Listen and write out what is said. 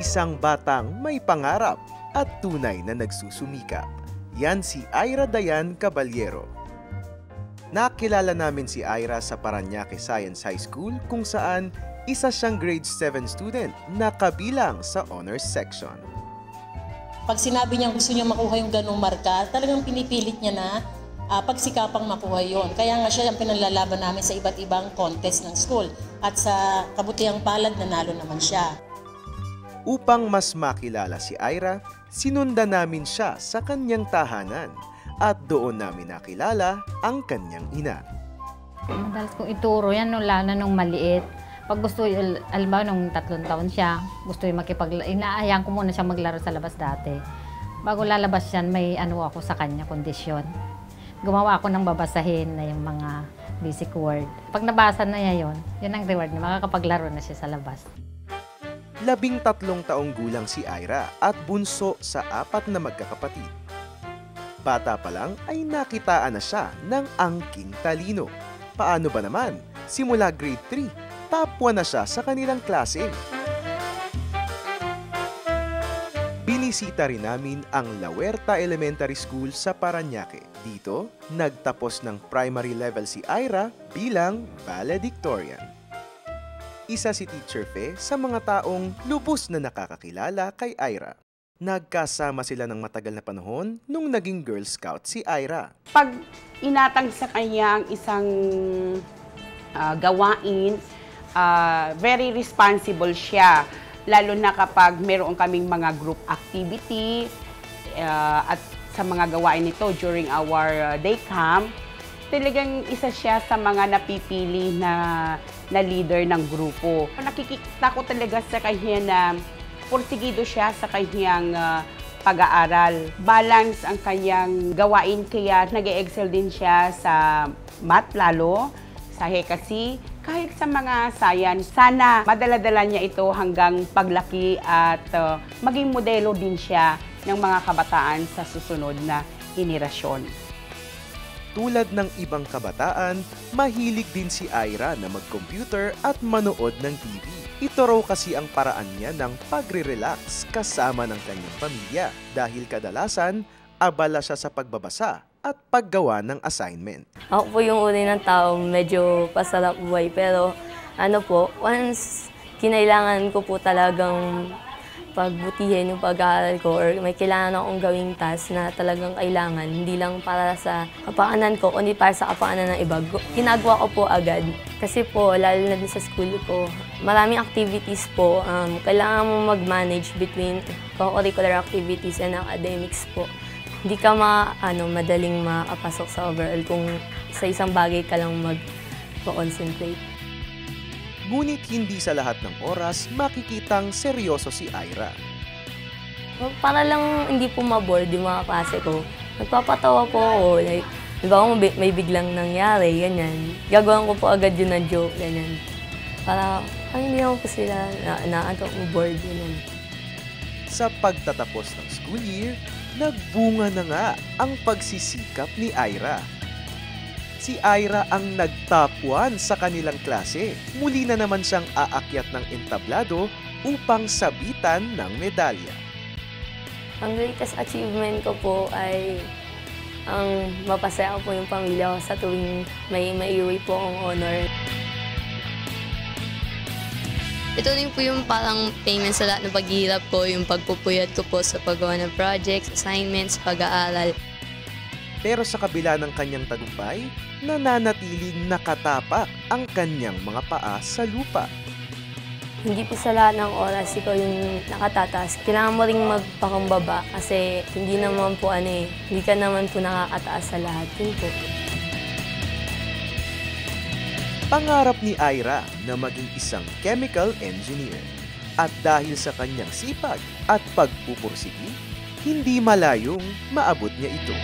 isang batang may pangarap at tunay na nagsusumikap. Yan si Ira Dayan Caballero. Nakilala namin si Ira sa Parañaque Science High School kung saan isa siyang grade 7 student na kabilang sa honors section. Pag sinabi niya gusto niya makuha yung ganung marka, talagang pinipilit niya na pagsikapang makuha yon. Kaya nga siya ang pinalalaban namin sa iba't ibang contest ng school. At sa kabutihang palad, nanalo naman siya. Upang mas makilala si Ira, sinundan namin siya sa kanyang tahanan at doon namin nakilala ang kanyang ina. Madalas kong ituro yan lalo nung maliit. Pag gusto, alam nung 3 taon siya, gusto yung inaayaan ko muna siya maglaro sa labas dati. Bago lalabas yan, may ako sa kanya, kondisyon. Gumawa ako ng babasahin na yung mga basic word. Pag nabasa na niya yun ang reward niya, makakapaglaro na siya sa labas. 13 taong gulang si Ira at bunso sa 4 na magkakapatid. Bata pa lang ay nakitaan na siya ng angking talino. Paano ba naman? Simula grade 3, top 1 na siya sa kanilang klase. Binisita rin namin ang La Huerta Elementary School sa Parañaque. Dito, nagtapos ng primary level si Ira bilang valedictorian. Isa si Teacher Fe sa mga taong lubos na nakakakilala kay Ira. Nagkasama sila ng matagal na panahon nung naging Girl Scout si Ira. Pag inatang sa kanya ang isang gawain, very responsible siya. Lalo na kapag meron kaming mga group activity at sa mga gawain nito during our day camp, talagang isa siya sa mga napipili na leader ng grupo. Nakikita ko talaga sa kanya na porsigido siya sa kanyang pag-aaral. Balance ang kanyang gawain kaya nag-excel din siya sa math lalo, sa hekasi, kahit sa mga science. Sana madala-dala niya ito hanggang paglaki at maging modelo din siya ng mga kabataan sa susunod na henerasyon. Tulad ng ibang kabataan, mahilig din si Ira na mag-computer at manood ng TV. Ito raw kasi ang paraan niya ng pagre-relax kasama ng kanyang pamilya dahil kadalasan abala siya sa pagbabasa at paggawa ng assignment. Ako po yung uri ng tao medyo pasarap buhay pero once kinailangan ko po talagang pagbutihin yung pag-aaral ko or may kailangan akong gawing task na talagang kailangan, hindi lang para sa kapakanan ko, kundi para sa kapakanan ng iba. Ginagawa ko po agad. Kasi po, lalo na din sa school ko, maraming activities po. Kailangan mo mag-manage between co-curricular activities and academics po. Hindi ka madaling makapasok sa overall kung sa isang bagay ka lang mag-concentrate. Ngunit hindi sa lahat ng oras makikitang seryoso si Ira. Para lang hindi po ma-bored yung mga klase ko, nagpapatawa po ako. Like, di ba may biglang nangyari, ganyan. Gagawin ko po agad yun ng joke, ganyan. Para hindi ako po sila bored, ganyan. Sa pagtatapos ng school year, nagbunga na nga ang pagsisikap ni Ira. Si Ira ang nag-top 1 sa kanilang klase. Muli na naman siyang aakyat ng entablado upang sabitan ng medalya. Ang greatest achievement ko po ay ang mapasaya ko po yung pamilya ko sa tuwing may maiuwi po akong honor. Ito din po yung parang payment sa lahat ng paghihirap ko, yung pagpupuyat ko po sa paggawa ng projects, assignments, pag-aaral. Pero sa kabila ng kanyang tagumpay, nananatiling nakatapak ang kanyang mga paa sa lupa. Hindi po sa lahat ng oras ikaw yung nakatataas. Kailangan mo ring magpakumbaba kasi hindi naman po hindi ka naman po nakakataas sa lahat. Yun po. Pangarap ni Ira na maging isang chemical engineer. At dahil sa kanyang sipag at pagpupursigi, hindi malayong maabot niya ito.